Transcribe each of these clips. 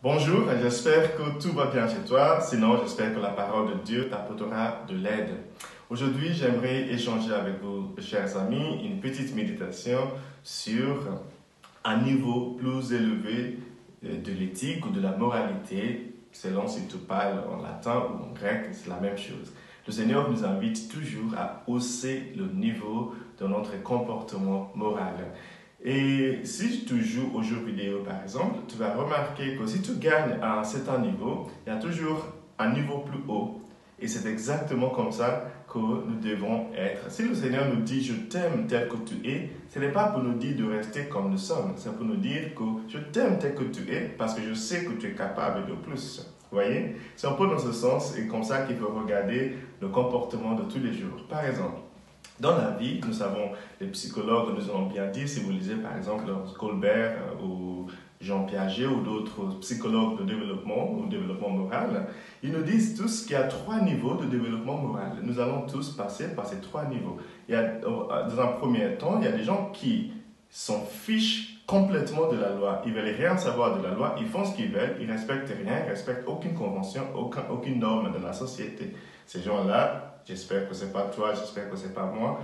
Bonjour, j'espère que tout va bien chez toi. Sinon, j'espère que la parole de Dieu t'apportera de l'aide. Aujourd'hui, j'aimerais échanger avec vous, chers amis, une petite méditation sur un niveau plus élevé de l'éthique ou de la moralité, selon si tu parles en latin ou en grec, c'est la même chose. Le Seigneur nous invite toujours à hausser le niveau de notre comportement moral. Et si tu joues aux jeux vidéo, par exemple, tu vas remarquer que si tu gagnes à un certain niveau, il y a toujours un niveau plus haut. Et c'est exactement comme ça que nous devons être. Si le Seigneur nous dit « je t'aime tel que tu es », ce n'est pas pour nous dire de rester comme nous sommes. C'est pour nous dire que « je t'aime tel que tu es parce que je sais que tu es capable de plus ». Vous voyez? C'est un peu dans ce sens et comme ça qu'il faut regarder le comportement de tous les jours. Par exemple, dans la vie, nous savons, les psychologues nous ont bien dit, si vous lisez par exemple Colbert ou Jean Piaget ou d'autres psychologues de développement ou développement moral, ils nous disent tous qu'il y a 3 niveaux de développement moral. Nous allons tous passer par ces 3 niveaux. Dans un premier temps, il y a des gens qui s'en fichent complètement de la loi. Ils ne veulent rien savoir de la loi, ils font ce qu'ils veulent, ils ne respectent rien, ils ne respectent aucune convention, aucune norme de la société. Ces gens-là, j'espère que ce n'est pas toi, j'espère que ce n'est pas moi,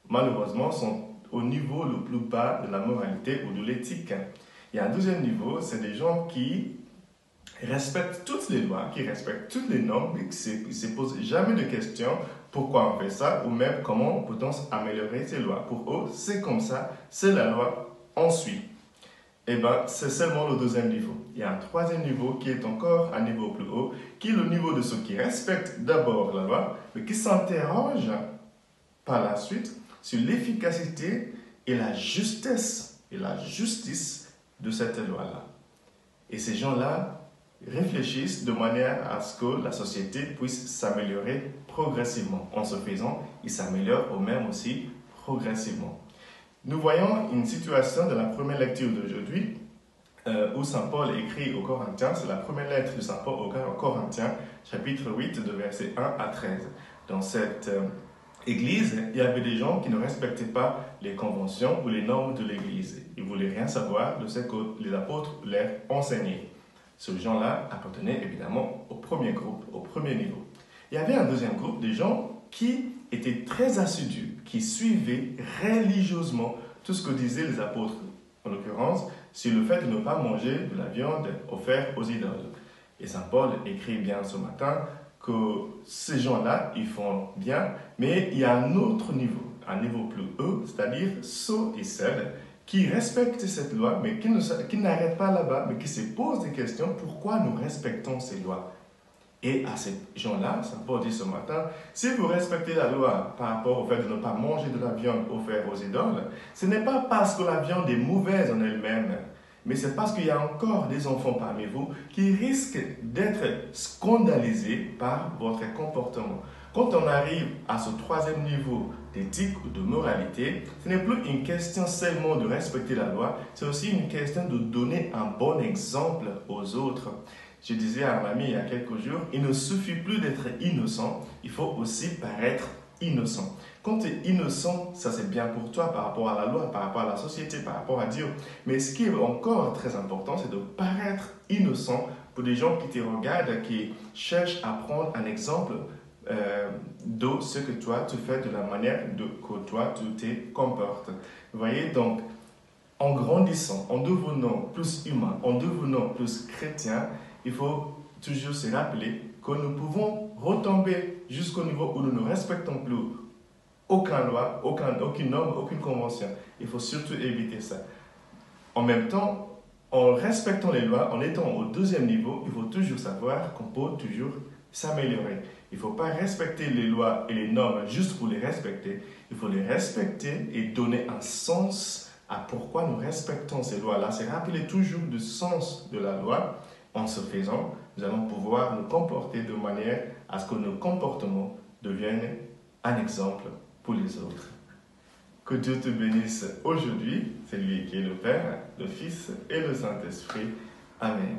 malheureusement sont au niveau le plus bas de la moralité ou de l'éthique. Il y a un deuxième niveau, c'est des gens qui respectent toutes les lois, qui respectent toutes les normes, et qui ne se posent jamais de questions pourquoi on fait ça, ou même comment peut-on améliorer ces lois. Pour eux, c'est comme ça, c'est la loi, on suit. Eh bien, c'est seulement le deuxième niveau. Il y a un troisième niveau qui est encore un niveau plus haut, qui est le niveau de ceux qui respectent d'abord la loi, mais qui s'interrogent par la suite sur l'efficacité et la justesse et la justice de cette loi-là. Et ces gens-là réfléchissent de manière à ce que la société puisse s'améliorer progressivement. En ce faisant, ils s'améliorent eux-mêmes aussi progressivement. Nous voyons une situation de la première lecture d'aujourd'hui où Saint Paul écrit aux Corinthiens, c'est la première lettre de Saint Paul aux Corinthiens, chapitre 8, de versets 1 à 13. Dans cette église, il y avait des gens qui ne respectaient pas les conventions ou les normes de l'église. Ils ne voulaient rien savoir de ce que les apôtres leur enseignaient. Ces gens-là appartenaient évidemment au premier groupe, au premier niveau. Il y avait un deuxième groupe de gens qui étaient très assidus, qui suivaient religieusement tout ce que disaient les apôtres, en l'occurrence, sur le fait de ne pas manger de la viande offerte aux idoles. Et Saint Paul écrit bien ce matin que ces gens-là, ils font bien, mais il y a un autre niveau, un niveau plus haut, c'est-à-dire ceux et celles qui respectent cette loi, mais qui n'arrêtent pas là-bas, mais qui se posent des questions, pourquoi nous respectons ces lois? Et à ces gens-là, Saint Paul dit ce matin, si vous respectez la loi par rapport au fait de ne pas manger de la viande offerte aux idoles, ce n'est pas parce que la viande est mauvaise en elle-même, mais c'est parce qu'il y a encore des enfants parmi vous qui risquent d'être scandalisés par votre comportement. Quand on arrive à ce troisième niveau d'éthique ou de moralité, ce n'est plus une question seulement de respecter la loi, c'est aussi une question de donner un bon exemple aux autres. Je disais à un ami il y a quelques jours, il ne suffit plus d'être innocent, il faut aussi paraître innocent. Quand tu es innocent, ça c'est bien pour toi par rapport à la loi, par rapport à la société, par rapport à Dieu. Mais ce qui est encore très important, c'est de paraître innocent pour des gens qui te regardent, qui cherchent à prendre un exemple de ce que toi tu fais, de la manière que toi tu te comportes. Vous voyez, donc, en grandissant, en devenant plus humain, en devenant plus chrétien, il faut toujours se rappeler que nous pouvons retomber jusqu'au niveau où nous ne respectons plus aucune loi, aucune norme, aucune convention. Il faut surtout éviter ça. En même temps, en respectant les lois, en étant au deuxième niveau, il faut toujours savoir qu'on peut toujours s'améliorer. Il ne faut pas respecter les lois et les normes juste pour les respecter. Il faut les respecter et donner un sens à pourquoi nous respectons ces lois-là. C'est rappeler toujours le sens de la loi. En ce faisant, nous allons pouvoir nous comporter de manière à ce que nos comportements deviennent un exemple pour les autres. Que Dieu te bénisse aujourd'hui, c'est lui qui est le Père, le Fils et le Saint-Esprit. Amen.